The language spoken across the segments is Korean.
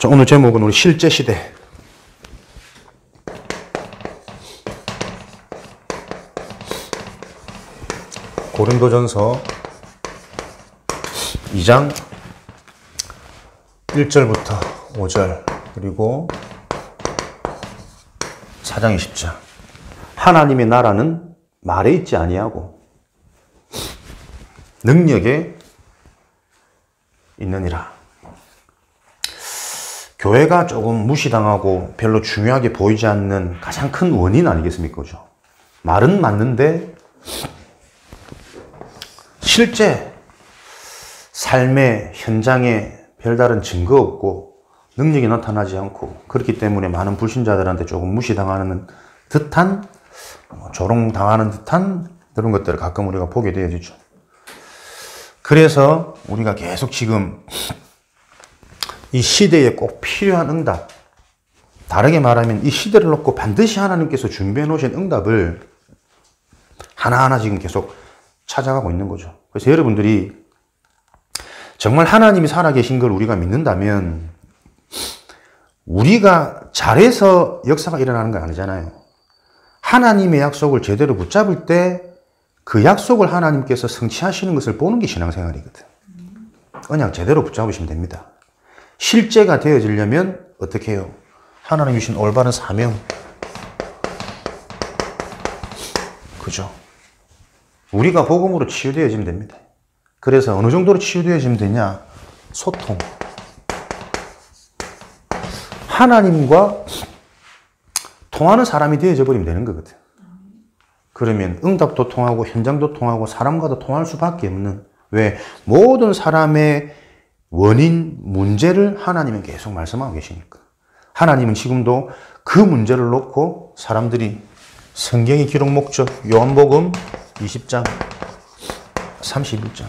자, 오늘 제목은 우리 실제 시대. 고린도전서 2장 1절부터 5절 그리고 4장 20절. 하나님의 나라는 말에 있지 아니하고 능력에 있느니라. 교회가 조금 무시당하고 별로 중요하게 보이지 않는 가장 큰 원인 아니겠습니까? 그죠? 말은 맞는데 실제 삶의 현장에 별다른 증거 없고 능력이 나타나지 않고 그렇기 때문에 많은 불신자들한테 조금 무시당하는 듯한 조롱당하는 듯한 그런 것들을 가끔 우리가 보게 되어지죠. 그래서 우리가 계속 지금 이 시대에 꼭 필요한 응답, 다르게 말하면 이 시대를 놓고 반드시 하나님께서 준비해 놓으신 응답을 하나하나 지금 계속 찾아가고 있는 거죠. 그래서 여러분들이 정말 하나님이 살아계신 걸 우리가 믿는다면 우리가 잘해서 역사가 일어나는 건 아니잖아요. 하나님의 약속을 제대로 붙잡을 때 그 약속을 하나님께서 성취하시는 것을 보는 게 신앙생활이거든. 언약 제대로 붙잡으시면 됩니다. 실제가 되어지려면 어떻게 해요? 하나님 주신 올바른 사명. 그죠? 우리가 복음으로 치유되어지면 됩니다. 그래서 어느 정도로 치유되어지면 되냐? 소통. 하나님과 통하는 사람이 되어져 버리면 되는 거거든. 그러면 응답도 통하고 현장도 통하고 사람과도 통할 수밖에 없는, 왜? 모든 사람의 원인, 문제를 하나님은 계속 말씀하고 계시니까. 하나님은 지금도 그 문제를 놓고 사람들이 성경의 기록 목적, 요한복음 20장, 31장.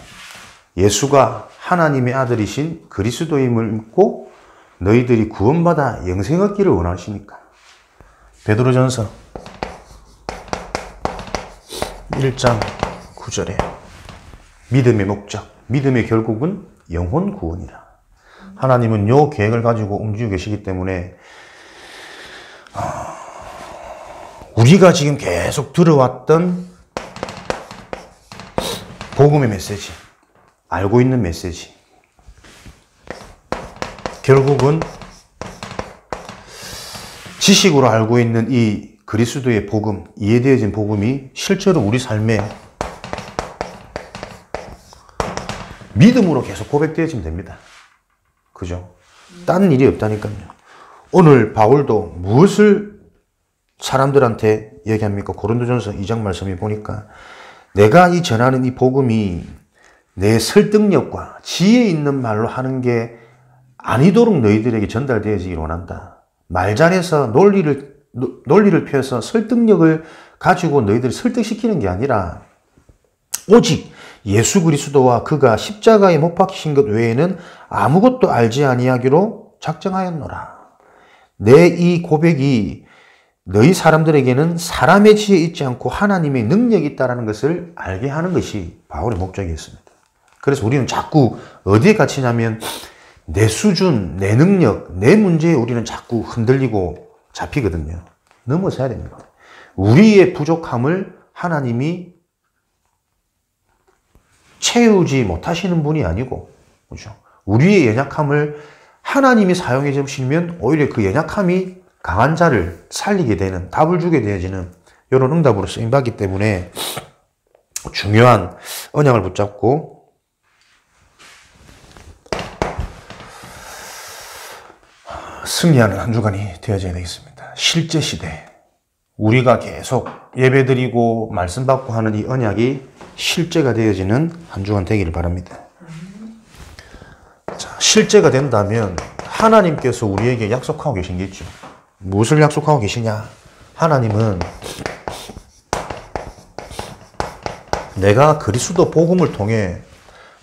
예수가 하나님의 아들이신 그리스도임을 믿고 너희들이 구원받아 영생 얻기를 원하시니까. 베드로전서 1장 9절에 믿음의 목적, 믿음의 결국은 영혼 구원이라. 하나님은 요 계획을 가지고 움직이고 계시기 때문에 우리가 지금 계속 들어왔던 복음의 메시지, 알고 있는 메시지, 결국은 지식으로 알고 있는 이 그리스도의 복음, 이해되어진 복음이 실제로 우리 삶에 믿음으로 계속 고백되어지면 됩니다. 그죠? 딴 일이 없다니까요. 오늘 바울도 무엇을 사람들한테 얘기합니까? 고린도전서 2장 말씀에 보니까 내가 이 전하는 이 복음이 내 설득력과 지혜 있는 말로 하는 게 아니도록 너희들에게 전달되어지기를 원한다. 말 잘해서 논리를 펴서 설득력을 가지고 너희들을 설득시키는 게 아니라 오직 예수 그리스도와 그가 십자가에 못 박히신 것 외에는 아무것도 알지 아니하기로 작정하였노라. 내 이 고백이 너희 사람들에게는 사람의 지혜 있지 않고 하나님의 능력이 있다는 것을 알게 하는 것이 바울의 목적이었습니다. 그래서 우리는 자꾸 어디에 갇히냐면 내 수준, 내 능력, 내 문제에 우리는 자꾸 흔들리고 잡히거든요. 넘어서야 됩니다. 우리의 부족함을 하나님이 채우지 못하시는 분이 아니고, 그렇죠? 우리의 연약함을 하나님이 사용해 주시면 오히려 그 연약함이 강한 자를 살리게 되는, 답을 주게 되어지는 이런 응답으로 쓰임받기 때문에 중요한 언약을 붙잡고 승리하는 한 주간이 되어져야 되겠습니다. 실제 시대, 우리가 계속 예배드리고 말씀 받고 하는 이 언약이 실제가 되어지는 한 주간 되기를 바랍니다. 자, 실제가 된다면 하나님께서 우리에게 약속하고 계신 게 있죠. 무엇을 약속하고 계시냐? 하나님은 내가 그리스도 복음을 통해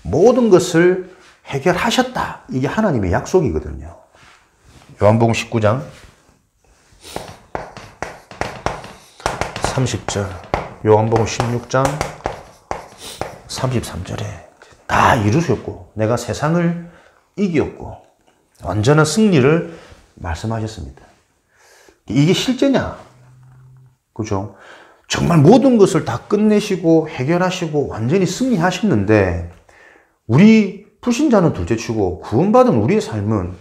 모든 것을 해결하셨다. 이게 하나님의 약속이거든요. 요한복음 19장 30절, 요한복음 16장 33절에 다 이루셨고 내가 세상을 이기었고 완전한 승리를 말씀하셨습니다. 이게 실제냐? 그죠? 정말 모든 것을 다 끝내시고 해결하시고 완전히 승리하셨는데 우리 불신자는 둘째치고 구원받은 우리의 삶은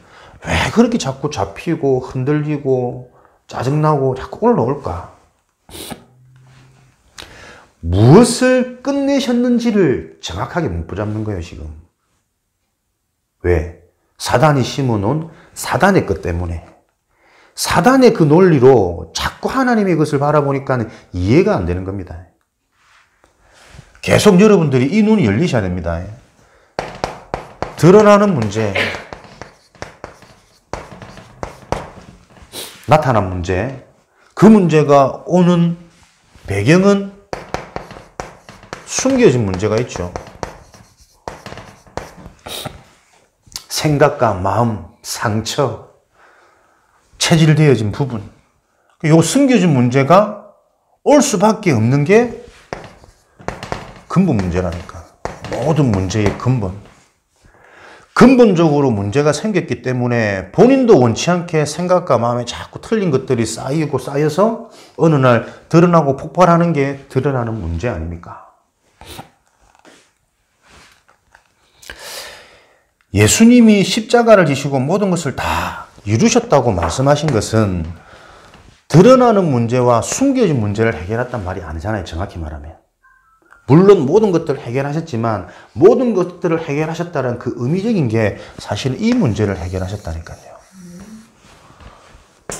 왜 그렇게 자꾸 잡히고 흔들리고 짜증나고 자꾸 올라올까? 무엇을 끝내셨는지를 정확하게 못 붙잡는 거예요, 지금. 왜? 사단이 심어놓은 사단의 것 때문에. 사단의 그 논리로 자꾸 하나님의 것을 바라보니까 이해가 안 되는 겁니다. 계속 여러분들이 이 눈이 열리셔야 됩니다. 드러나는 문제, 나타난 문제, 그 문제가 오는 배경은 숨겨진 문제가 있죠. 생각과 마음, 상처, 체질되어진 부분. 요 숨겨진 문제가 올 수밖에 없는 게 근본 문제라니까. 모든 문제의 근본. 근본적으로 문제가 생겼기 때문에 본인도 원치 않게 생각과 마음에 자꾸 틀린 것들이 쌓이고 쌓여서 어느 날 드러나고 폭발하는 게 드러나는 문제 아닙니까? 예수님이 십자가를 지시고 모든 것을 다 이루셨다고 말씀하신 것은 드러나는 문제와 숨겨진 문제를 해결했단 말이 아니잖아요. 정확히 말하면. 물론 모든 것들을 해결하셨지만 모든 것들을 해결하셨다는 그 의미적인 게 사실 이 문제를 해결하셨다니까요.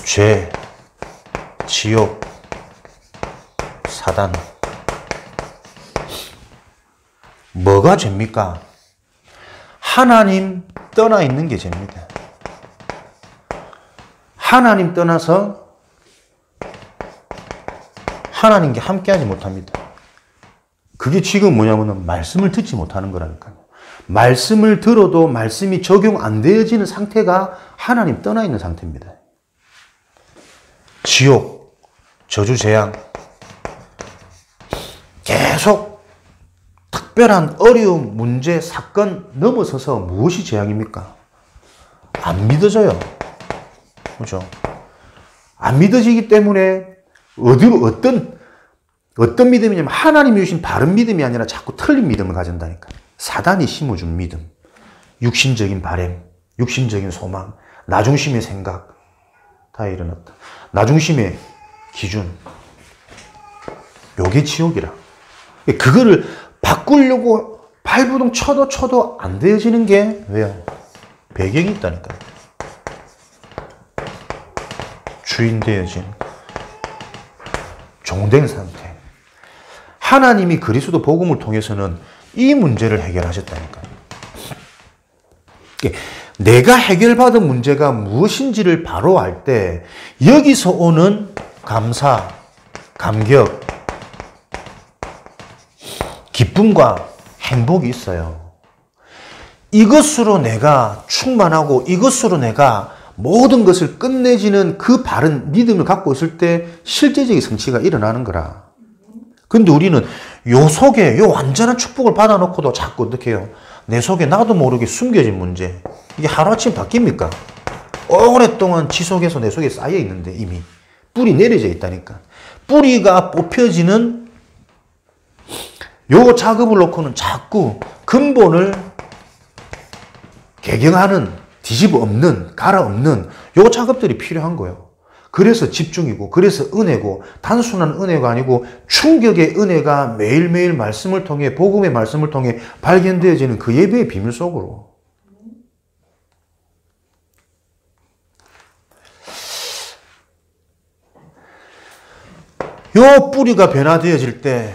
죄, 지옥, 사단. 뭐가 죄입니까? 하나님 떠나 있는 게 죄입니다. 하나님 떠나서 하나님께 함께하지 못합니다. 그게 지금 뭐냐면 말씀을 듣지 못하는 거라니까요. 말씀을 들어도 말씀이 적용 안 되어지는 상태가 하나님 떠나 있는 상태입니다. 지옥, 저주, 재앙, 계속 특별한 어려움, 문제, 사건 넘어서서 무엇이 재앙입니까? 안 믿어져요. 그렇죠? 안 믿어지기 때문에 어떤 믿음이냐면 하나님이 주신 바른 믿음이 아니라 자꾸 틀린 믿음을 가진다니까. 사단이 심어준 믿음, 육신적인 바램, 육신적인 소망, 나 중심의 생각 다 일어났다. 나 중심의 기준. 요게 지옥이라. 그거를 바꾸려고 발부동 쳐도 안 되어지는 게 왜요? 배경이 있다니까. 주인 되어진 종된 상태. 하나님이 그리스도 복음을 통해서는 이 문제를 해결하셨다니까요. 내가 해결받은 문제가 무엇인지를 바로 알 때 여기서 오는 감사, 감격, 기쁨과 행복이 있어요. 이것으로 내가 충만하고 이것으로 내가 모든 것을 끝내지는 그 바른 믿음을 갖고 있을 때 실제적인 성취가 일어나는 거라. 근데 우리는 요 속에 요 완전한 축복을 받아놓고도 자꾸 어떻게 해요? 내 속에 나도 모르게 숨겨진 문제. 이게 하루아침 바뀝니까? 오랫동안 지속해서 내 속에 쌓여 있는데 이미 뿌리 내려져 있다니까. 뿌리가 뽑혀지는 요 작업을 놓고는 자꾸 근본을 개경하는, 뒤집어 엎는, 갈아 엎는 요 작업들이 필요한 거예요. 그래서 집중이고, 그래서 은혜고, 단순한 은혜가 아니고 충격의 은혜가 매일매일 말씀을 통해, 복음의 말씀을 통해 발견되어지는 그 예배의 비밀 속으로. 요 뿌리가 변화되어질 때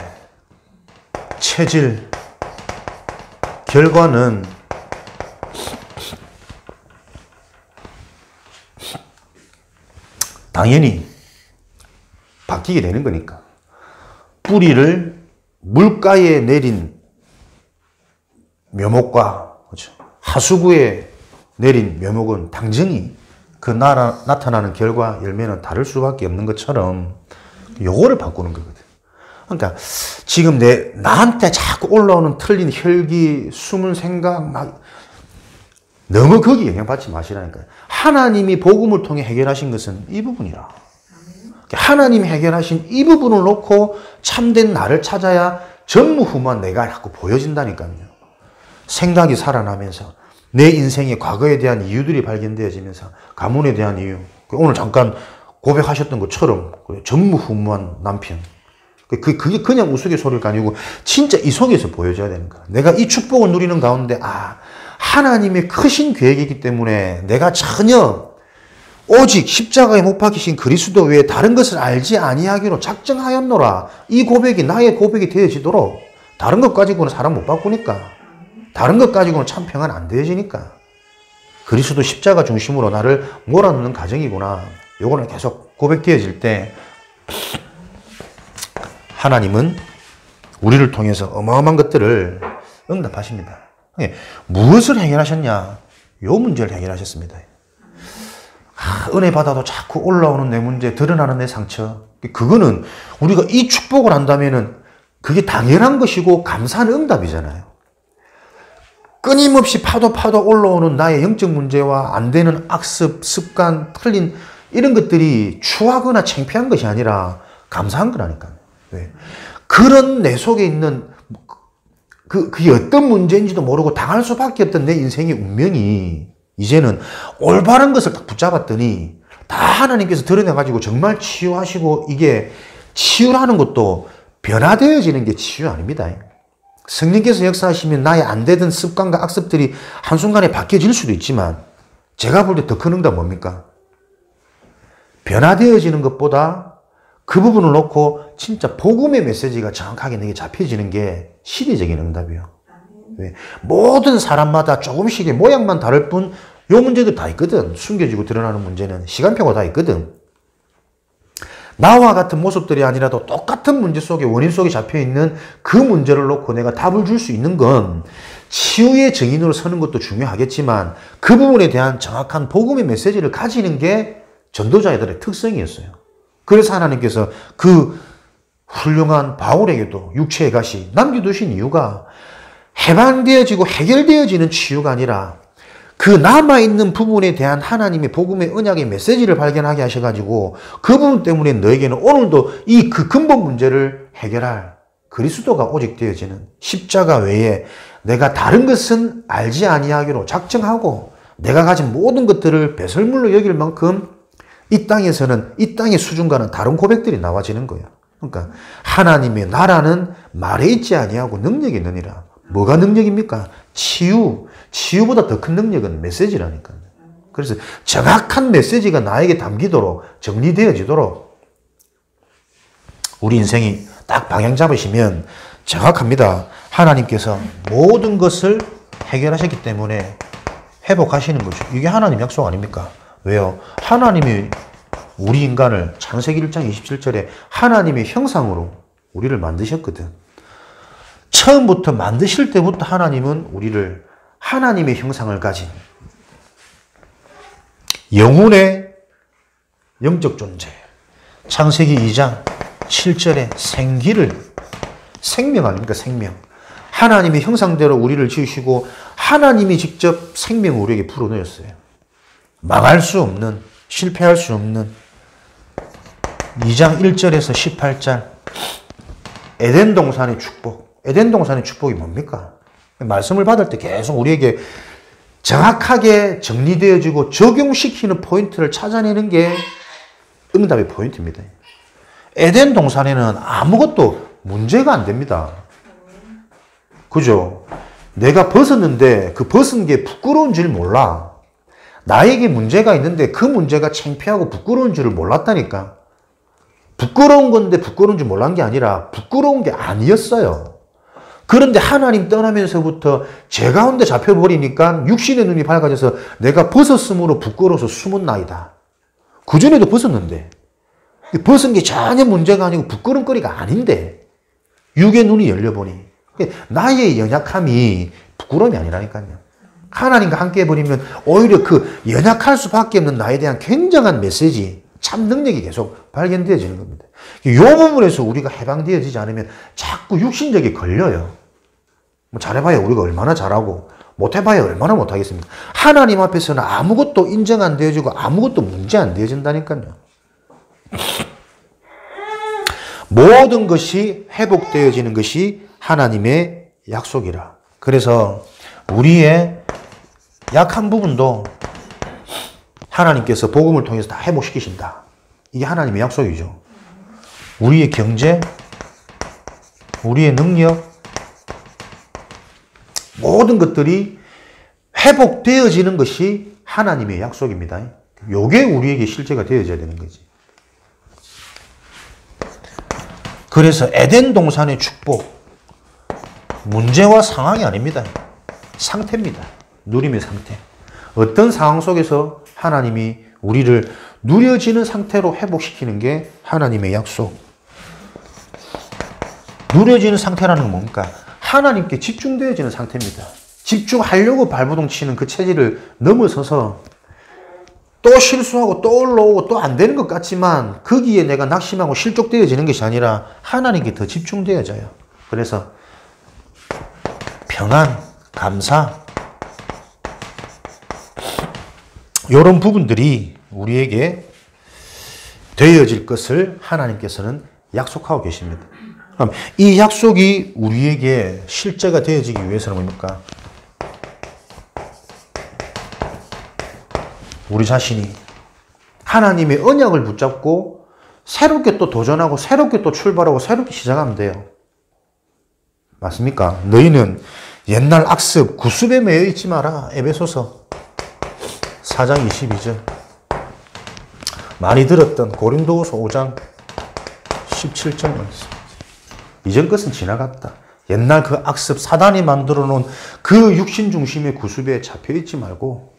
체질, 결과는 당연히 바뀌게 되는 거니까. 뿌리를 물가에 내린 묘목과 하수구에 내린 묘목은 당연히 그 나타나는 결과, 열매는 다를 수밖에 없는 것처럼 요거를 바꾸는 거거든. 그러니까 지금 나한테 자꾸 올라오는 틀린 혈기, 숨은 생각, 막 너무 거기에 영향받지 마시라니까요. 하나님이 복음을 통해 해결하신 것은 이 부분이라. 하나님이 해결하신 이 부분을 놓고 참된 나를 찾아야 전무후무한 내가 자꾸 보여진다니까요. 생각이 살아나면서 내 인생의 과거에 대한 이유들이 발견되어지면서 가문에 대한 이유, 오늘 잠깐 고백하셨던 것처럼 전무후무한 남편, 그게 그냥 우스갯소리가 아니고 진짜 이 속에서 보여져야 되는 거야. 내가 이 축복을 누리는 가운데 하나님의 크신 계획이기 때문에 내가 전혀 오직 십자가에 못 박히신 그리스도 외에 다른 것을 알지 아니하기로 작정하였노라. 이 고백이 나의 고백이 되어지도록. 다른 것 가지고는 사람 못 바꾸니까. 다른 것 가지고는 참 평안 안 되어지니까. 그리스도 십자가 중심으로 나를 몰아넣는 가정이구나. 요거는 계속 고백되어질 때 하나님은 우리를 통해서 어마어마한 것들을 응답하십니다. 무엇을 해결하셨냐? 요 문제를 해결하셨습니다. 은혜 받아도 자꾸 올라오는 내 문제, 드러나는 내 상처. 그거는 우리가 이 축복을 한다면은 그게 당연한 것이고 감사한 응답이잖아요. 끊임없이 파도 올라오는 나의 영적 문제와 안 되는 악습, 습관, 틀린 이런 것들이 추하거나 창피한 것이 아니라 감사한 거라니까요. 왜? 그런 내 속에 있는 그게 어떤 문제인지도 모르고 당할 수밖에 없던 내 인생의 운명이 이제는 올바른 것을 딱 붙잡았더니 다 하나님께서 드러내가지고 정말 치유하시고, 이게 치유라는 것도 변화되어지는 게 치유 아닙니다. 성령께서 역사하시면 나의 안 되던 습관과 악습들이 한순간에 바뀌어질 수도 있지만 제가 볼 때 더 큰 응답 뭡니까? 변화되어지는 것보다 그 부분을 놓고 진짜 복음의 메시지가 정확하게 내게 잡혀지는 게 시대적인 응답이에요. 왜? 모든 사람마다 조금씩의 모양만 다를 뿐 요 문제도 다 있거든. 숨겨지고 드러나는 문제는 시간표가 다 있거든. 나와 같은 모습들이 아니라도 똑같은 문제 속에, 원인 속에 잡혀있는 그 문제를 놓고 내가 답을 줄 수 있는 건 치유의 증인으로 서는 것도 중요하겠지만 그 부분에 대한 정확한 복음의 메시지를 가지는 게 전도자들의 특성이었어요. 그래서 하나님께서 그 훌륭한 바울에게도 육체의 가시 남겨두신 이유가 해방되어지고 해결되어지는 치유가 아니라 그 남아있는 부분에 대한 하나님의 복음의 언약의 메시지를 발견하게 하셔가지고 그 부분 때문에 너에게는 오늘도 이 그 근본 문제를 해결할 그리스도가 오직 되어지는 십자가 외에 내가 다른 것은 알지 아니하기로 작정하고 내가 가진 모든 것들을 배설물로 여길 만큼 이 땅에서는 이 땅의 수준과는 다른 고백들이 나와지는 거예요. 그러니까 하나님의 나라는 말에 있지 아니하고 능력이 있느니라. 뭐가 능력입니까? 치유보다 더 큰 능력은 메시지라니까요. 그래서 정확한 메시지가 나에게 담기도록, 정리되어지도록 우리 인생이 딱 방향 잡으시면 정확합니다. 하나님께서 모든 것을 해결하셨기 때문에 회복하시는 거죠. 이게 하나님 약속 아닙니까? 왜요? 하나님이 우리 인간을 창세기 1장 27절에 하나님의 형상으로 우리를 만드셨거든. 처음부터 만드실 때부터 하나님은 우리를 하나님의 형상을 가진 영혼의 영적 존재, 창세기 2장 7절에 생명 아닙니까? 생명. 하나님의 형상대로 우리를 지으시고 하나님이 직접 생명을 우리에게 불어넣었어요. 망할 수 없는, 실패할 수 없는 2장 1절에서 18절 에덴 동산의 축복. 에덴 동산의 축복이 뭡니까? 말씀을 받을 때 계속 우리에게 정확하게 정리되어지고 적용시키는 포인트를 찾아내는 게 응답의 포인트입니다. 에덴 동산에는 아무것도 문제가 안 됩니다. 그죠? 내가 벗었는데 그 벗은 게 부끄러운 줄 몰라. 나에게 문제가 있는데 그 문제가 창피하고 부끄러운 줄을 몰랐다니까. 부끄러운 건데 부끄러운 줄 몰란 게 아니라 부끄러운 게 아니었어요. 그런데 하나님 떠나면서부터 제 가운데 잡혀버리니까 육신의 눈이 밝아져서 내가 벗었으므로 부끄러워서 숨은 나이다. 그전에도 벗었는데 벗은 게 전혀 문제가 아니고 부끄럼거리가 아닌데 육의 눈이 열려보니 나의 연약함이 부끄러움이 아니라니까요. 하나님과 함께 해버리면 오히려 그 연약할 수밖에 없는 나에 대한 굉장한 메시지, 참 능력이 계속 발견되어지는 겁니다. 이 부분에서 우리가 해방되어지지 않으면 자꾸 육신적이 걸려요. 뭐 잘해봐야 우리가 얼마나 잘하고 못해봐야 얼마나 못하겠습니까? 하나님 앞에서는 아무것도 인정 안 되어지고 아무것도 문제 안 되어진다니까요. 모든 것이 회복되어지는 것이 하나님의 약속이라. 그래서 우리의 약한 부분도 하나님께서 복음을 통해서 다 회복시키신다. 이게 하나님의 약속이죠. 우리의 경제, 우리의 능력, 모든 것들이 회복되어지는 것이 하나님의 약속입니다. 이게 우리에게 실제가 되어져야 되는 거지. 그래서 에덴 동산의 축복, 문제와 상황이 아닙니다. 상태입니다. 누림의 상태. 어떤 상황 속에서 하나님이 우리를 누려지는 상태로 회복시키는 게 하나님의 약속. 누려지는 상태라는 건 뭡니까? 하나님께 집중되어지는 상태입니다. 집중하려고 발버둥 치는 그 체질을 넘어서서 또 실수하고 또 올라오고 또 안 되는 것 같지만 거기에 내가 낙심하고 실족되어지는 것이 아니라 하나님께 더 집중되어져요. 그래서 평안, 감사, 이런 부분들이 우리에게 되어질 것을 하나님께서는 약속하고 계십니다. 그럼 이 약속이 우리에게 실제가 되어지기 위해서는 뭡니까? 우리 자신이 하나님의 언약을 붙잡고 새롭게 또 도전하고 새롭게 또 출발하고 새롭게 시작하면 돼요. 맞습니까? 너희는 옛날 악습, 구습에 매여 있지 마라. 에베소서 4장 22절. 많이 들었던 고린도후서 5장 17절 말씀. 이전 것은 지나갔다. 옛날 그 악습, 사단이 만들어 놓은 그 육신 중심의 구습에 잡혀 있지 말고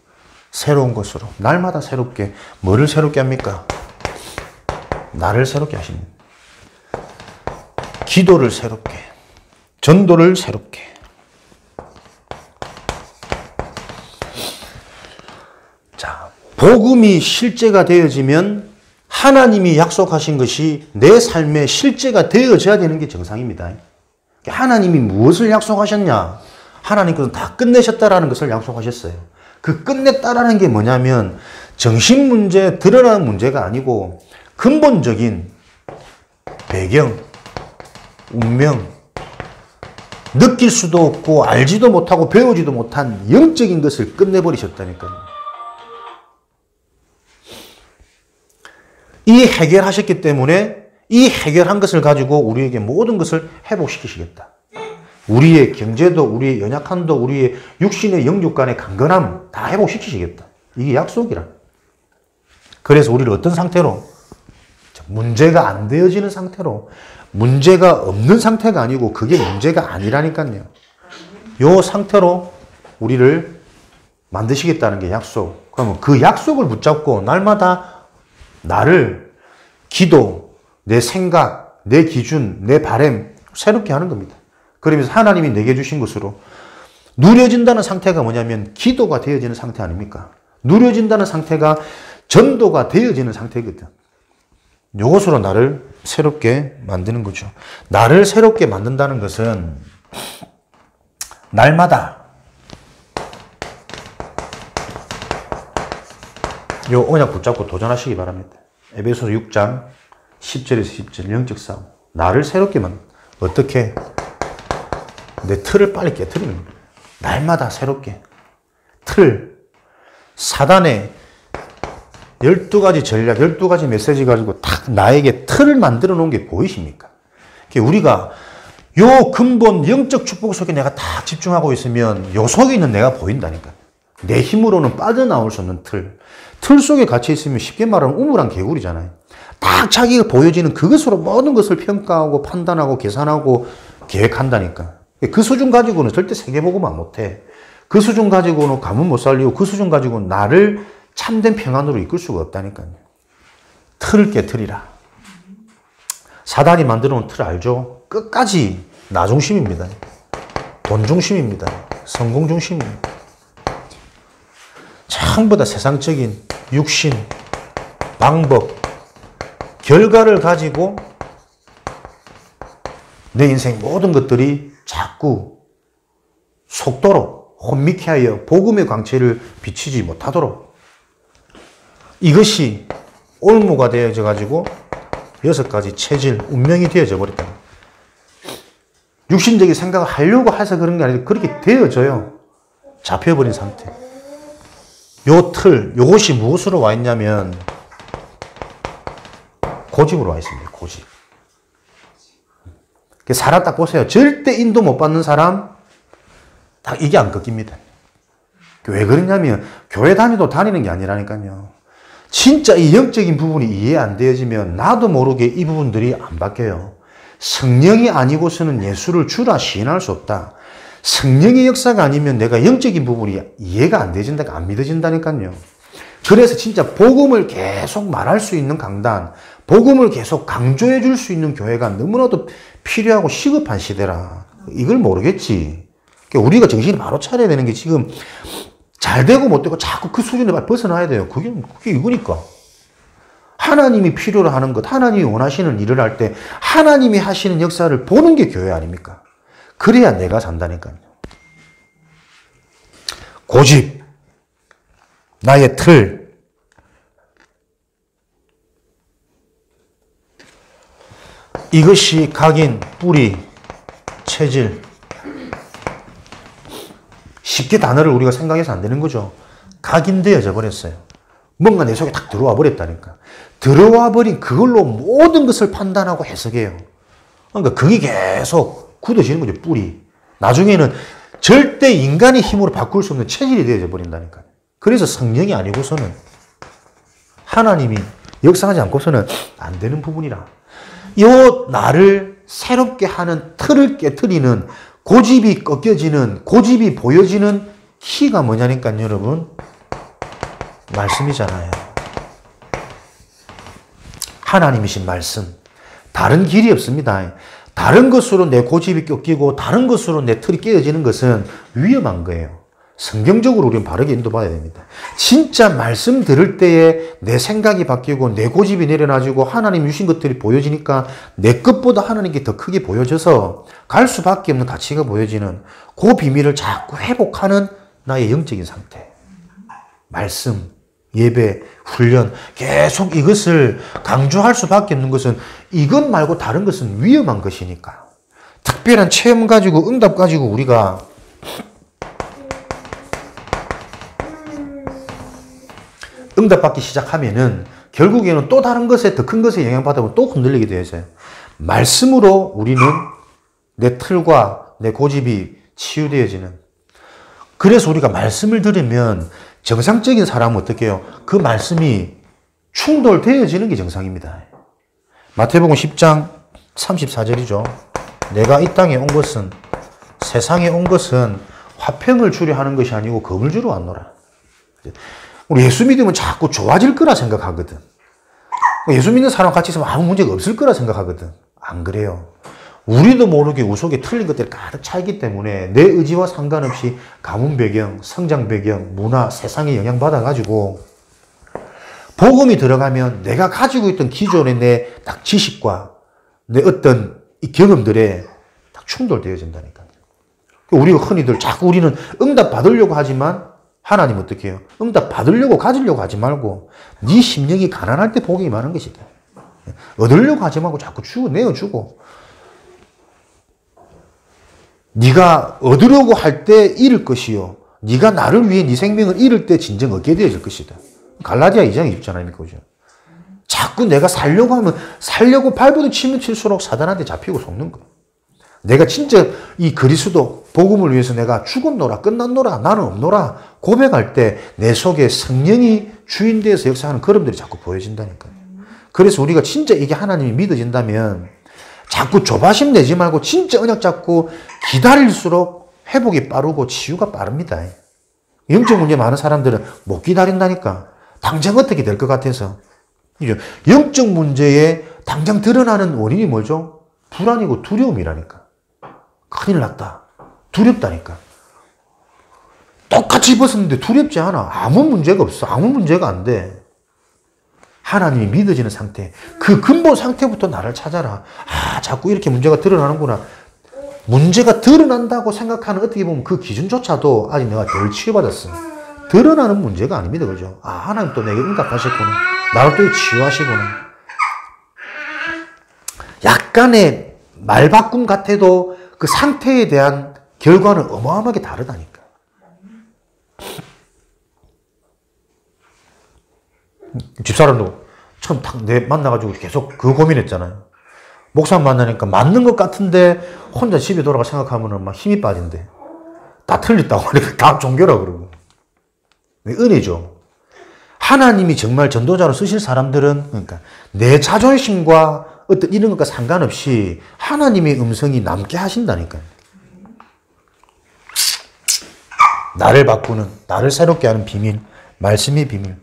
새로운 것으로 날마다 새롭게. 뭐를 새롭게 합니까? 나를 새롭게 하십니다. 기도를 새롭게, 전도를 새롭게. 자, 복음이 실제가 되어지면 하나님이 약속하신 것이 내 삶에 실제가 되어져야 되는 게 정상입니다. 하나님이 무엇을 약속하셨냐? 하나님께서 다 끝내셨다라는 것을 약속하셨어요. 그 끝냈다라는 게 뭐냐면 정신 문제, 드러나는 문제가 아니고 근본적인 배경, 운명, 느낄 수도 없고 알지도 못하고 배우지도 못한 영적인 것을 끝내버리셨다니까요. 이 해결하셨기 때문에 이 해결한 것을 가지고 우리에게 모든 것을 회복시키시겠다. 우리의 경제도, 우리의 연약함도, 우리의 육신의 영육 간의 강건함 다 회복시키시겠다. 이게 약속이라. 그래서 우리를 어떤 상태로? 문제가 안 되어지는 상태로. 문제가 없는 상태가 아니고 그게 문제가 아니라니까요. 요 상태로 우리를 만드시겠다는 게 약속. 그러면 그 약속을 붙잡고 날마다 나를 기도, 내 생각, 내 기준, 내 바람 새롭게 하는 겁니다. 그러면서 하나님이 내게 주신 것으로 누려진다는 상태가 뭐냐면 기도가 되어지는 상태 아닙니까? 누려진다는 상태가 전도가 되어지는 상태거든. 이것으로 나를 새롭게 만드는 거죠. 나를 새롭게 만든다는 것은 날마다 요 언약 붙잡고 도전하시기 바랍니다. 에베소서 6장 10절에서 10절 영적 싸움. 나를 새롭게 만든. 어떻게? 내 틀을 빨리 깨트리는 거예요. 날마다 새롭게. 틀. 사단의 12가지 전략, 12가지 메시지 가지고 딱 나에게 틀을 만들어 놓은 게 보이십니까? 우리가 요 근본 영적 축복 속에 내가 딱 집중하고 있으면 요 속에 있는 내가 보인다니까. 내 힘으로는 빠져나올 수 없는 틀. 틀 속에 갇혀 있으면 쉽게 말하면 우물안 개구리잖아요. 딱 자기가 보여지는 그것으로 모든 것을 평가하고 판단하고 계산하고 계획한다니까. 그 수준 가지고는 절대 세계복음만 못해. 그 수준 가지고는 가문 못 살리고 그 수준 가지고는 나를 참된 평안으로 이끌 수가 없다니까요. 틀을 깨트리라. 사단이 만들어 놓은 틀 알죠? 끝까지 나 중심입니다. 돈 중심입니다. 성공 중심입니다. 전부 다 세상적인 육신, 방법, 결과를 가지고 내 인생 모든 것들이 자꾸 속도로 혼미케 하여 복음의 광채를 비치지 못하도록 이것이 올무가 되어져 가지고 6가지 체질, 운명이 되어져 버렸다. 육신적인 생각을 하려고 해서 그런 게 아니라 그렇게 되어져요. 잡혀버린 상태. 요 틀, 요것이 무엇으로 와 있냐면 고집으로 와 있습니다. 고집. 사람 딱 보세요. 절대 인도 못 받는 사람 딱 이게 안 꺾입니다. 왜 그러냐면 교회 다니는 게 아니라니까요. 진짜 이 영적인 부분이 이해 안 되어지면 나도 모르게 이 부분들이 안 바뀌어요. 성령이 아니고서는 예수를 주라 시인할 수 없다. 성령의 역사가 아니면 내가 영적인 부분이 이해가 안 되진다, 안 믿어진다니까요. 그래서 진짜 복음을 계속 말할 수 있는 강단, 복음을 계속 강조해 줄 수 있는 교회가 너무나도 필요하고 시급한 시대라. 이걸 모르겠지. 그러니까 우리가 정신을 바로 차려야 되는 게 지금 잘 되고 못 되고 자꾸 그 수준에 벗어나야 돼요. 그게 이거니까. 하나님이 필요로 하는 것, 하나님이 원하시는 일을 할 때 하나님이 하시는 역사를 보는 게 교회 아닙니까? 그래야 내가 산다니까요. 고집, 나의 틀, 이것이 각인, 뿌리, 체질. 쉽게 단어를 우리가 생각해서 안 되는 거죠. 각인되어져 버렸어요. 뭔가 내 속에 딱 들어와 버렸다니까. 들어와 버린 그걸로 모든 것을 판단하고 해석해요. 그러니까 그게 계속 굳어지는 거죠. 뿌리. 나중에는 절대 인간의 힘으로 바꿀 수 없는 체질이 되어져 버린다니까요. 그래서 성령이 아니고서는 하나님이 역사하지 않고서는 안 되는 부분이라. 요 나를 새롭게 하는 틀을 깨트리는 고집이 꺾여지는, 고집이 보여지는 키가 뭐냐니까요, 여러분. 말씀이잖아요. 하나님이신 말씀. 다른 길이 없습니다. 다른 것으로 내 고집이 꺾이고 다른 것으로 내 틀이 깨어지는 것은 위험한 거예요. 성경적으로 우리는 바르게 인도받아야 됩니다. 진짜 말씀 들을 때에 내 생각이 바뀌고 내 고집이 내려놔지고 하나님 주신 것들이 보여지니까 내 것보다 하나님께 더 크게 보여져서 갈 수밖에 없는 가치가 보여지는 그 비밀을 자꾸 회복하는 나의 영적인 상태. 말씀, 예배, 훈련 계속 이것을 강조할 수밖에 없는 것은 이것 말고 다른 것은 위험한 것이니까. 특별한 체험 가지고 응답 가지고 우리가 응답받기 시작하면은 결국에는 또 다른 것에 더 큰 것에 영향받으면 또 흔들리게 되어져요. 말씀으로 우리는 내 틀과 내 고집이 치유되어지는. 그래서 우리가 말씀을 들으면 정상적인 사람은 어떻게 해요? 그 말씀이 충돌되어지는 게 정상입니다. 마태복음 10장 34절이죠. 내가 이 땅에 온 것은 세상에 온 것은 화평을 주려 하는 것이 아니고 검을 주러 왔노라. 우리 예수 믿으면 자꾸 좋아질 거라 생각하거든. 예수 믿는 사람 같이 있으면 아무 문제가 없을 거라 생각하거든. 안 그래요. 우리도 모르게 우리 속에 틀린 것들이 가득 차 있기 때문에 내 의지와 상관없이 가문 배경, 성장 배경, 문화, 세상에 영향받아가지고 복음이 들어가면 내가 가지고 있던 기존의 내 딱 지식과 내 어떤 이 경험들에 딱 충돌되어진다니까요. 우리가 흔히들 자꾸 우리는 응답 받으려고 하지만 하나님 어떻게 해요? 응답 받으려고 가지려고 하지 말고 네 심령이 가난할 때 복이 많은 것이다. 얻으려고 하지 말고 자꾸 주고 내어주고 네가 얻으려고 할 때 잃을 것이요. 네가 나를 위해 네 생명을 잃을 때 진정 얻게 되어질 것이다. 갈라디아 2장 20절 아닙니까? 그죠? 자꾸 내가 살려고 하면 살려고 발버둥 치면 칠수록 사단한테 잡히고 속는 거야. 내가 진짜 이 그리스도 복음을 위해서 내가 죽었노라 끝났노라 나는 없노라 고백할 때 내 속에 성령이 주인 되어서 역사하는 걸음들이 자꾸 보여진다니까요. 그래서 우리가 진짜 이게 하나님이 믿어진다면 자꾸 조바심 내지 말고 진짜 언약 잡고 기다릴수록 회복이 빠르고 치유가 빠릅니다. 영적 문제 많은 사람들은 못 기다린다니까. 당장 어떻게 될 것 같아서. 영적 문제에 당장 드러나는 원인이 뭐죠? 불안이고 두려움이라니까. 큰일 났다. 두렵다니까. 똑같이 벗었는데 두렵지 않아. 아무 문제가 없어. 아무 문제가 안 돼. 하나님이 믿어지는 상태. 그 근본 상태부터 나를 찾아라. 아, 자꾸 이렇게 문제가 드러나는구나. 문제가 드러난다고 생각하는 어떻게 보면 그 기준조차도 아직 내가 덜 치유받았어. 드러나는 문제가 아닙니다. 그죠? 아, 하나님 또 내게 응답하셨구나. 나를 또 치유하시구나. 약간의 말바꿈 같아도 그 상태에 대한 결과는 어마어마하게 다르다니까. 집사람도 처음 딱 만나가지고 계속 그 고민했잖아요. 목사 만나니까 맞는 것 같은데 혼자 집에 돌아가 생각하면 막 힘이 빠진대. 다 틀렸다고 하니까 다 종교라 그러고. 은혜죠. 하나님이 정말 전도자로 쓰실 사람들은 그러니까 내 자존심과 어떤 이런 것과 상관없이 하나님의 음성이 남게 하신다니까요. 나를 바꾸는, 나를 새롭게 하는 비밀, 말씀의 비밀.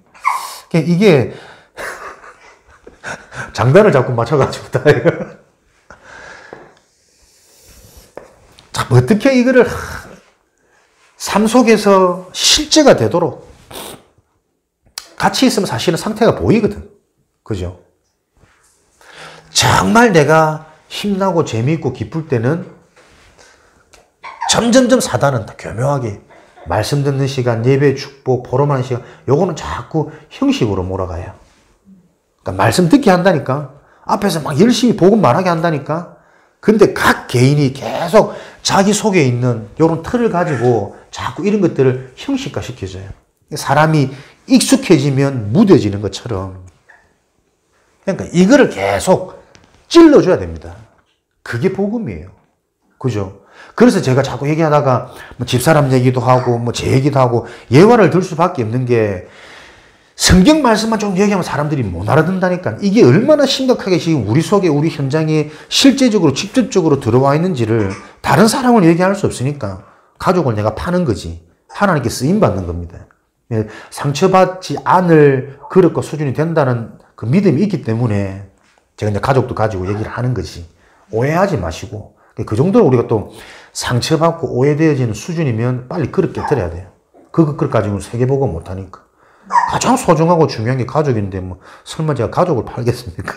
이게 장단을 자꾸 맞춰가지고 다 해요. 참 어떻게 이거를 삶 속에서 실제가 되도록 같이 있으면 사실은 상태가 보이거든. 그죠? 정말 내가 힘나고 재미있고 기쁠 때는 점점점 사단은 다 교묘하게 말씀 듣는 시간, 예배, 축복, 포럼하는 시간, 요거는 자꾸 형식으로 몰아가요. 그러니까 말씀 듣게 한다니까. 앞에서 막 열심히 복음 말하게 한다니까. 근데 각 개인이 계속 자기 속에 있는 요런 틀을 가지고 자꾸 이런 것들을 형식화 시켜줘요. 사람이 익숙해지면 무뎌지는 것처럼. 그러니까 이거를 계속 찔러줘야 됩니다. 그게 복음이에요. 그죠? 그래서 제가 자꾸 얘기하다가 뭐 집사람 얘기도 하고 뭐 제 얘기도 하고 예화를 들 수밖에 없는 게 성경 말씀만 좀 얘기하면 사람들이 못 알아듣는다니까. 이게 얼마나 심각하게 지금 우리 속에 우리 현장에 실제적으로 직접적으로 들어와 있는지를 다른 사람을 얘기할 수 없으니까 가족을 내가 파는 거지. 하나님께 쓰임받는 겁니다. 상처받지 않을 그릇과 수준이 된다는 그 믿음이 있기 때문에 제가 이제 가족도 가지고 얘기를 하는 거지. 오해하지 마시고. 그 정도로 우리가 또 상처받고 오해되어지는 수준이면 빨리 그릇 깨뜨려야 돼요. 그것 가지고는 세계보고 못하니까. 가장 소중하고 중요한 게 가족인데 뭐 설마 제가 가족을 팔겠습니까?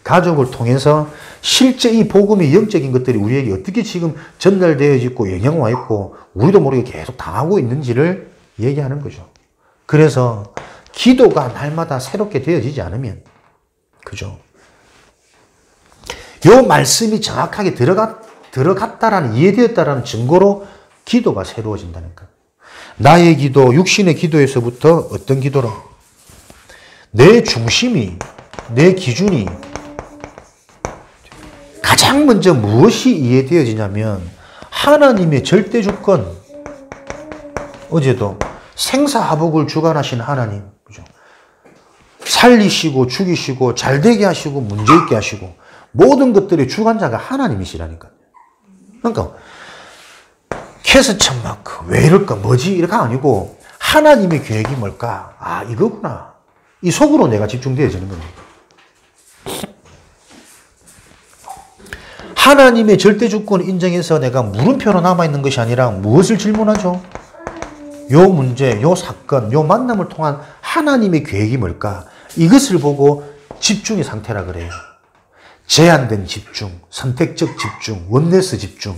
가족을 통해서 실제 이 복음의 영적인 것들이 우리에게 어떻게 지금 전달되어지고 영향 와 있고 우리도 모르게 계속 당하고 있는지를 얘기하는 거죠. 그래서 기도가 날마다 새롭게 되어지지 않으면, 그죠? 요 말씀이 정확하게 들어갔다라는, 이해되었다라는 증거로 기도가 새로워진다니까. 나의 기도, 육신의 기도에서부터 어떤 기도로? 내 중심이, 내 기준이 가장 먼저 무엇이 이해되어지냐면 하나님의 절대 주권. 어제도 생사화복을 주관하신 하나님, 그죠? 살리시고 죽이시고 잘되게 하시고 문제있게 하시고 모든 것들의 주관자가 하나님이시라니까요. 그러니까 캐스천 마크 왜 이럴까 뭐지 이렇게가 아니고 하나님의 계획이 뭘까? 아 이거구나. 이 속으로 내가 집중되어지는 겁니다. 하나님의 절대 주권을 인정해서 내가 물음표로 남아있는 것이 아니라 무엇을 질문하죠? 요 문제, 요 사건, 요 만남을 통한 하나님의 계획이 뭘까? 이것을 보고 집중의 상태라 그래요. 제한된 집중, 선택적 집중, 원네스 집중.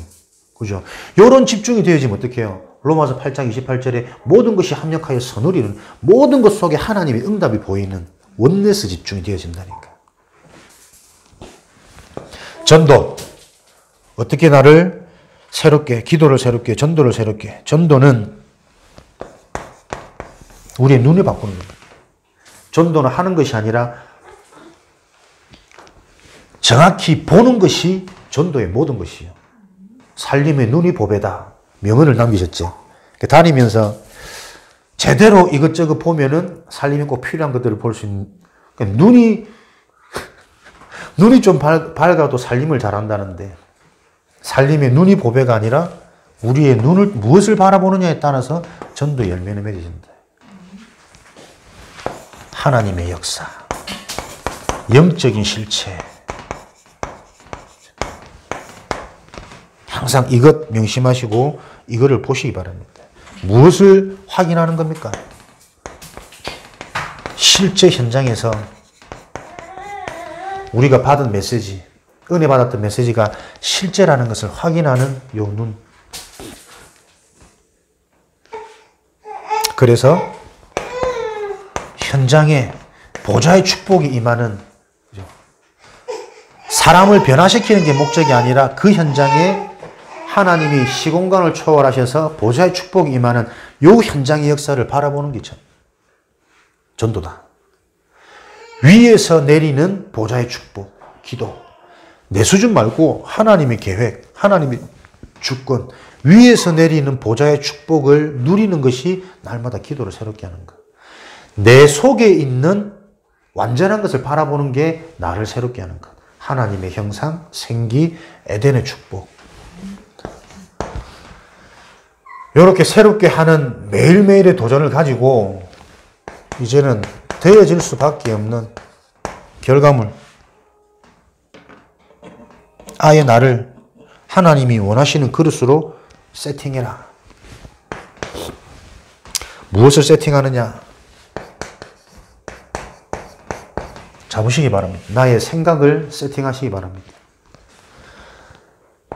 그죠? 요런 집중이 되어지면 어떻게 해요? 로마서 8장 28절에 모든 것이 합력하여 선으리는 모든 것 속에 하나님의 응답이 보이는 원네스 집중이 되어진다니까. 전도. 어떻게 나를 새롭게, 기도를 새롭게, 전도를 새롭게. 전도는 우리의 눈을 바꾸는 겁니다. 전도는 하는 것이 아니라 정확히 보는 것이 전도의 모든 것이에요. 살림의 눈이 보배다. 명언을 남기셨죠. 다니면서 제대로 이것저것 보면은 살림에 꼭 필요한 것들을 볼 수 있는, 그러니까 눈이 좀 밝아도 살림을 잘한다는데 살림의 눈이 보배가 아니라 우리의 눈을 무엇을 바라보느냐에 따라서 전도 열매는 맺어진다. 하나님의 역사, 영적인 실체. 항상 이것 명심하시고 이거를 보시기 바랍니다. 무엇을 확인하는 겁니까? 실제 현장에서 우리가 받은 메시지, 은혜 받았던 메시지가 실제라는 것을 확인하는 요 눈. 그래서 현장에 보좌의 축복이 임하는, 사람을 변화시키는 게 목적이 아니라 그 현장에 하나님이 시공간을 초월하셔서 보좌의 축복이 임하는 요 현장의 역사를 바라보는 게 전도다. 위에서 내리는 보좌의 축복, 기도. 내 수준 말고 하나님의 계획, 하나님의 주권, 위에서 내리는 보좌의 축복을 누리는 것이 날마다 기도를 새롭게 하는 것. 내 속에 있는 완전한 것을 바라보는 게 나를 새롭게 하는 것. 하나님의 형상, 생기, 에덴의 축복. 이렇게 새롭게 하는 매일매일의 도전을 가지고 이제는 되어질 수밖에 없는 결과물. 아예 나를 하나님이 원하시는 그릇으로 세팅해라. 무엇을 세팅하느냐? 잡으시기 바랍니다. 나의 생각을 세팅하시기 바랍니다.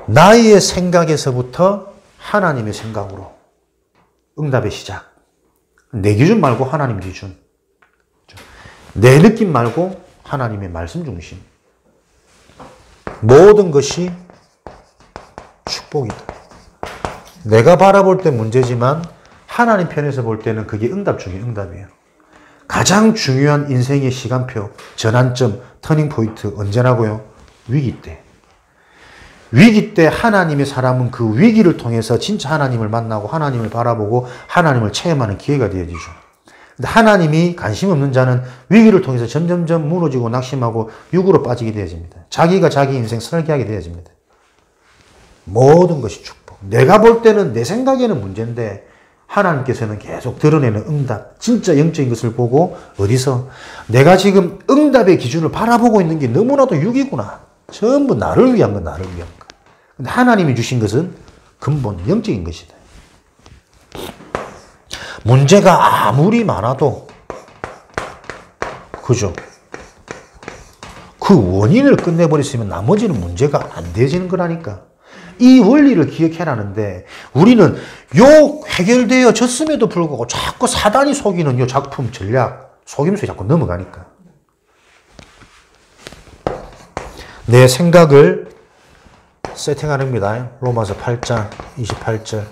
나의 생각에서부터 하나님의 생각으로 응답의 시작. 내 기준 말고 하나님 기준. 내 느낌 말고 하나님의 말씀 중심. 모든 것이 축복이다. 내가 바라볼 때 문제지만 하나님 편에서 볼 때는 그게 응답 중에 응답이에요. 가장 중요한 인생의 시간표, 전환점, 터닝포인트 언제라고요? 위기 때. 위기 때 하나님의 사람은 그 위기를 통해서 진짜 하나님을 만나고 하나님을 바라보고 하나님을 체험하는 기회가 되어지죠. 근데 하나님이 관심 없는 자는 위기를 통해서 점점점 무너지고 낙심하고 육으로 빠지게 되어집니다. 자기가 자기 인생 설계하게 되어집니다. 모든 것이 축복. 내가 볼 때는 내 생각에는 문제인데 하나님께서는 계속 드러내는 응답, 진짜 영적인 것을 보고 어디서 내가 지금 응답의 기준을 바라보고 있는 게 너무나도 육이구나. 전부 나를 위한 건 나를 위한 거. 근데 하나님이 주신 것은 근본 영적인 것이다. 문제가 아무리 많아도 그죠? 그 원인을 끝내버렸으면 나머지는 문제가 안 되어지는 거라니까. 이 원리를 기억해라는데 우리는 요 해결되어졌음에도 불구하고 자꾸 사단이 속이는 요 작품 전략 속임수에 자꾸 넘어가니까. 내 생각을 세팅하는 겁니다. 로마서 8장 28절.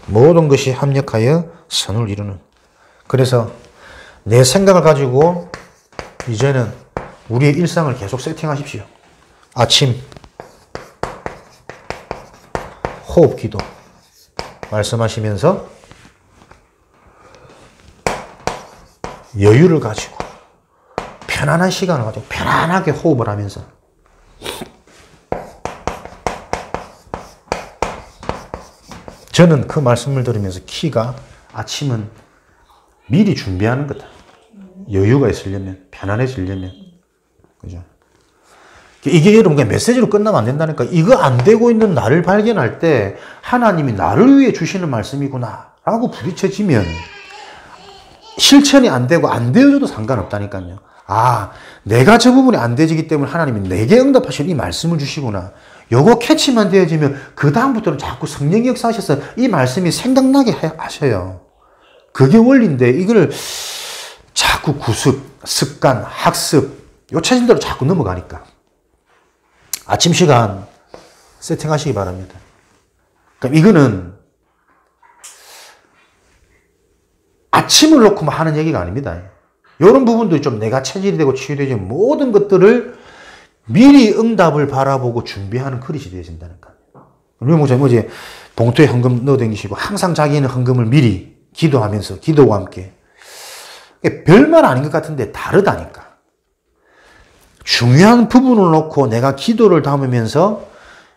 모든 것이 합력하여 선을 이루는. 그래서 내 생각을 가지고 이제는 우리의 일상을 계속 세팅하십시오. 아침 호흡 기도 말씀하시면서 여유를 가지고 편안한 시간을 가지고 편안하게 호흡을 하면서 저는 그 말씀을 들으면서 키가 아침은 미리 준비하는 거다. 여유가 있으려면, 편안해지려면. 그죠? 이게 여러분 그냥 메시지로 끝나면 안 된다니까. 이거 안 되고 있는 나를 발견할 때 하나님이 나를 위해 주시는 말씀이구나 라고 부딪혀지면 실천이 안 되고 안 되어져도 상관없다니까요. 아, 내가 저 부분이 안 되지기 때문에 하나님이 내게 응답하시는 이 말씀을 주시구나. 요거 캐치만 되어지면 그 다음부터는 자꾸 성령이 역사하셔서 이 말씀이 생각나게 하셔요. 그게 원리인데 이걸 자꾸 구습, 습관, 학습 요차진 대로 자꾸 넘어가니까. 아침 시간 세팅하시기 바랍니다. 그럼 이거는 아침을 놓고만 하는 얘기가 아닙니다. 이런 부분도 좀 내가 체질이 되고 치유되지 모든 것들을 미리 응답을 바라보고 준비하는 그릇이 되어진다는 거예요. 우리 목사님 어제 봉투에 헌금 넣어다니시고 항상 자기는 헌금을 미리 기도하면서 기도와 함께 별말 아닌 것 같은데 다르다니까. 중요한 부분을 놓고 내가 기도를 담으면서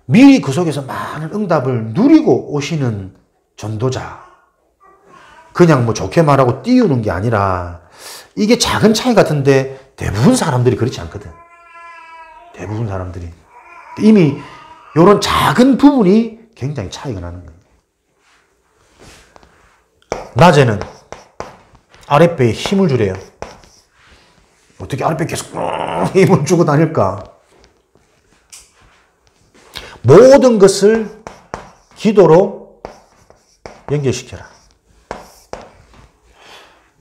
미리 그 속에서 많은 응답을 누리고 오시는 전도자. 그냥 뭐 좋게 말하고 띄우는 게 아니라 이게 작은 차이 같은데 대부분 사람들이 그렇지 않거든. 대부분 사람들이. 이미 이런 작은 부분이 굉장히 차이가 나는 거예요. 낮에는 아랫배에 힘을 주래요. 어떻게 아랫배에 계속 힘을 주고 다닐까? 모든 것을 기도로 연결시켜라.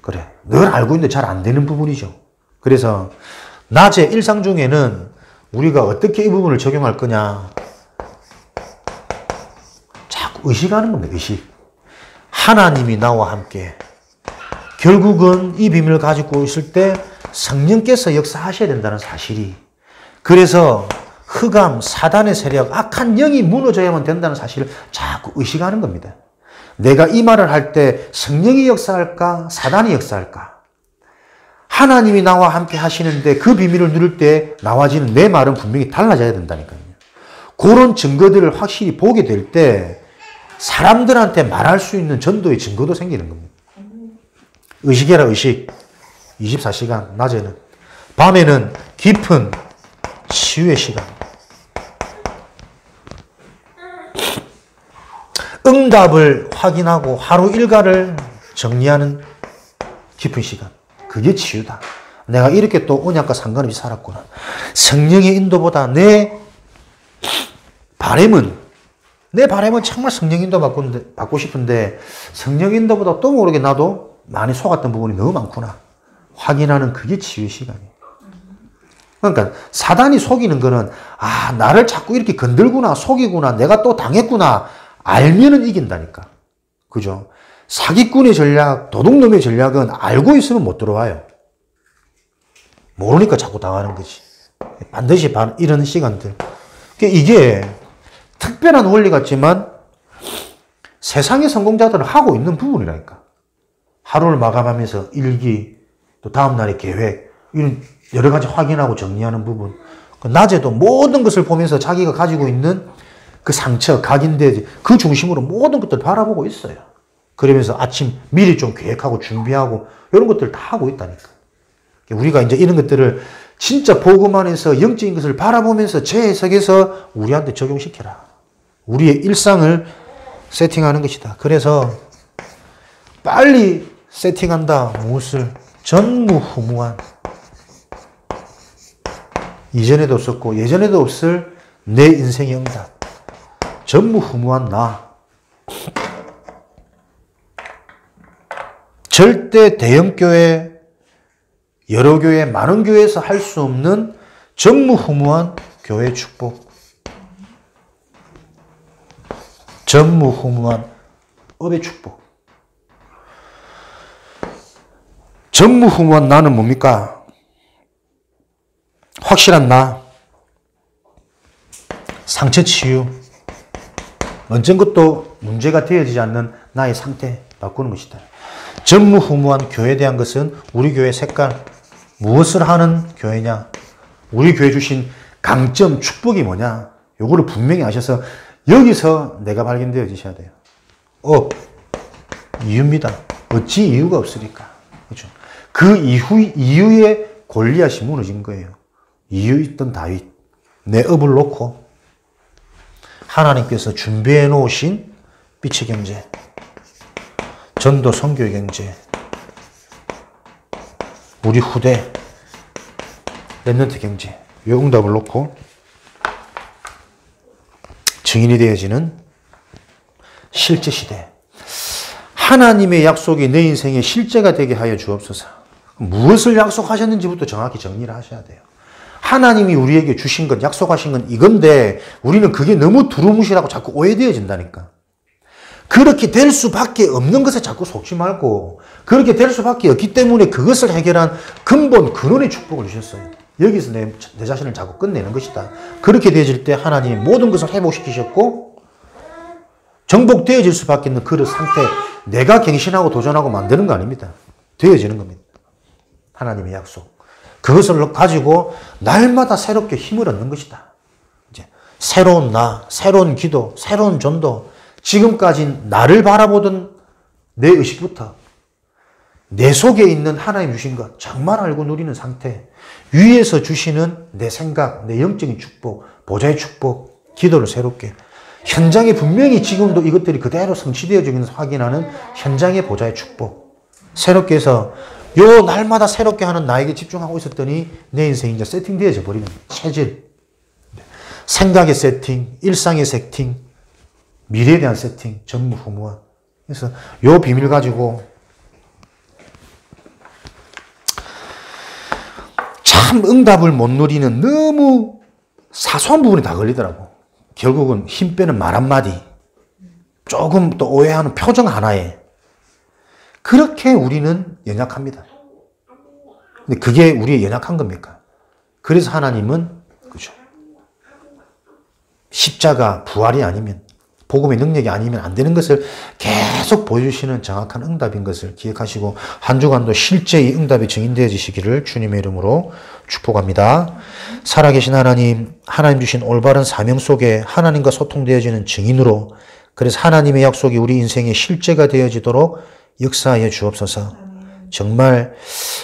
그래. 늘 알고 있는데 잘 안 되는 부분이죠. 그래서 낮에 일상 중에는 우리가 어떻게 이 부분을 적용할 거냐. 자꾸 의식하는 겁니다. 의식. 하나님이 나와 함께. 결국은 이 비밀을 가지고 있을 때 성령께서 역사하셔야 된다는 사실이. 그래서 흑암, 사단의 세력, 악한 영이 무너져야만 된다는 사실을 자꾸 의식하는 겁니다. 내가 이 말을 할 때 성령이 역사할까? 사단이 역사할까? 하나님이 나와 함께 하시는데 그 비밀을 누릴 때 나와지는 내 말은 분명히 달라져야 된다니까요. 그런 증거들을 확실히 보게 될 때 사람들한테 말할 수 있는 전도의 증거도 생기는 겁니다. 의식해라, 의식. 24시간, 낮에는. 밤에는 깊은 치유의 시간. 응답을 확인하고 하루 일과를 정리하는 깊은 시간. 그게 치유다. 내가 이렇게 또 언약과 상관없이 살았구나. 성령의 인도보다 내 바람은 정말 성령 인도 받고 싶은데 성령 인도보다 또 모르게 나도 많이 속았던 부분이 너무 많구나. 확인하는 그게 치유의 시간이에요. 그러니까 사단이 속이는 거는 나를 자꾸 이렇게 건들구나, 속이구나, 내가 또 당했구나 알면은 이긴다니까. 그죠? 사기꾼의 전략, 도둑놈의 전략은 알고 있으면 못 들어와요. 모르니까 자꾸 당하는 거지. 반드시 이런 시간들. 이게 특별한 원리 같지만 세상의 성공자들은 하고 있는 부분이라니까. 하루를 마감하면서 일기, 또 다음날의 계획, 이런 여러 가지 확인하고 정리하는 부분. 낮에도 모든 것을 보면서 자기가 가지고 있는 그 상처, 각인되지, 그 중심으로 모든 것들을 바라보고 있어요. 그러면서 아침 미리 좀 계획하고 준비하고 이런 것들을 다 하고 있다니까. 우리가 이제 이런 것들을 진짜 복음 안에서 영적인 것을 바라보면서 재해석해서 우리한테 적용시켜라. 우리의 일상을 세팅하는 것이다. 그래서 빨리 세팅한다. 무엇을? 전무후무한. 이전에도 없었고 예전에도 없을 내 인생의 응답. 전무후무한 나. 절대 대형교회, 여러 교회, 많은 교회에서 할 수 없는 전무후무한 교회 축복. 전무후무한 업의 축복. 전무후무한 나는 뭡니까? 확실한 나. 상처 치유. 어떤 것도 문제가 되어지지 않는 나의 상태 바꾸는 것이다. 전무후무한 교회에 대한 것은 우리 교회 색깔, 무엇을 하는 교회냐, 우리 교회 주신 강점, 축복이 뭐냐, 요거를 분명히 아셔서 여기서 내가 발견되어지셔야 돼요. 이유입니다. 어찌 이유가 없으니까. 그렇죠? 그 이유에 골리앗이 무너진 거예요. 이유 있던 다윗, 내 업을 놓고 하나님께서 준비해 놓으신 빛의 경제, 전도 선교의 경제, 우리 후대 랩런트 경제, 이 응답을 놓고 증인이 되어지는 실제 시대. 하나님의 약속이 내 인생의 실제가 되게 하여 주옵소서. 무엇을 약속하셨는지부터 정확히 정리를 하셔야 돼요. 하나님이 우리에게 주신 것, 약속하신 건 이건데 우리는 그게 너무 두루뭉실하고 자꾸 오해되어진다니까. 그렇게 될 수밖에 없는 것에 자꾸 속지 말고 그렇게 될 수밖에 없기 때문에 그것을 해결한 근본 근원의 축복을 주셨어요. 여기서 내 자신을 자꾸 끝내는 것이다. 그렇게 되어질 때 하나님이 모든 것을 회복시키셨고 정복되어질 수밖에 없는 그 상태, 내가 갱신하고 도전하고 만드는 거 아닙니다. 되어지는 겁니다. 하나님의 약속. 그것을 가지고 날마다 새롭게 힘을 얻는 것이다. 이제 새로운 나, 새로운 기도, 새로운 전도, 지금까지 나를 바라보던 내 의식부터 내 속에 있는 하나님 주신 것 정말 알고 누리는 상태, 위에서 주시는 내 생각, 내 영적인 축복, 보좌의 축복, 기도를 새롭게 현장에 분명히 지금도 이것들이 그대로 성취되어지는 것을 확인하는 현장의 보좌의 축복 새롭게 해서 요 날마다 새롭게 하는 나에게 집중하고 있었더니 내 인생이 이제 세팅되어져 버리는 체질. 생각의 세팅, 일상의 세팅, 미래에 대한 세팅, 전무후무한. 그래서 요 비밀 가지고 참 응답을 못 누리는 너무 사소한 부분이 다 걸리더라고. 결국은 힘 빼는 말 한마디, 조금 또 오해하는 표정 하나에 그렇게 우리는 연약합니다. 근데 그게 우리의 연약한 겁니까? 그래서 하나님은 그죠? 십자가 부활이 아니면, 복음의 능력이 아니면 안 되는 것을 계속 보여주시는 정확한 응답인 것을 기억하시고 한 주간도 실제의 응답이 증인되어지시기를 주님의 이름으로 축복합니다. 살아계신 하나님, 하나님 주신 올바른 사명 속에 하나님과 소통되어지는 증인으로, 그래서 하나님의 약속이 우리 인생의 실제가 되어지도록 역사하여 주옵소서. 정말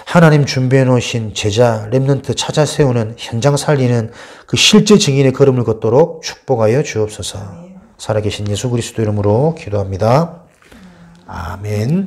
하나님 준비해 놓으신 제자, 렘넌트 찾아 세우는, 현장 살리는 그 실제 증인의 걸음을 걷도록 축복하여 주옵소서. 살아계신 예수 그리스도 이름으로 기도합니다. 아멘.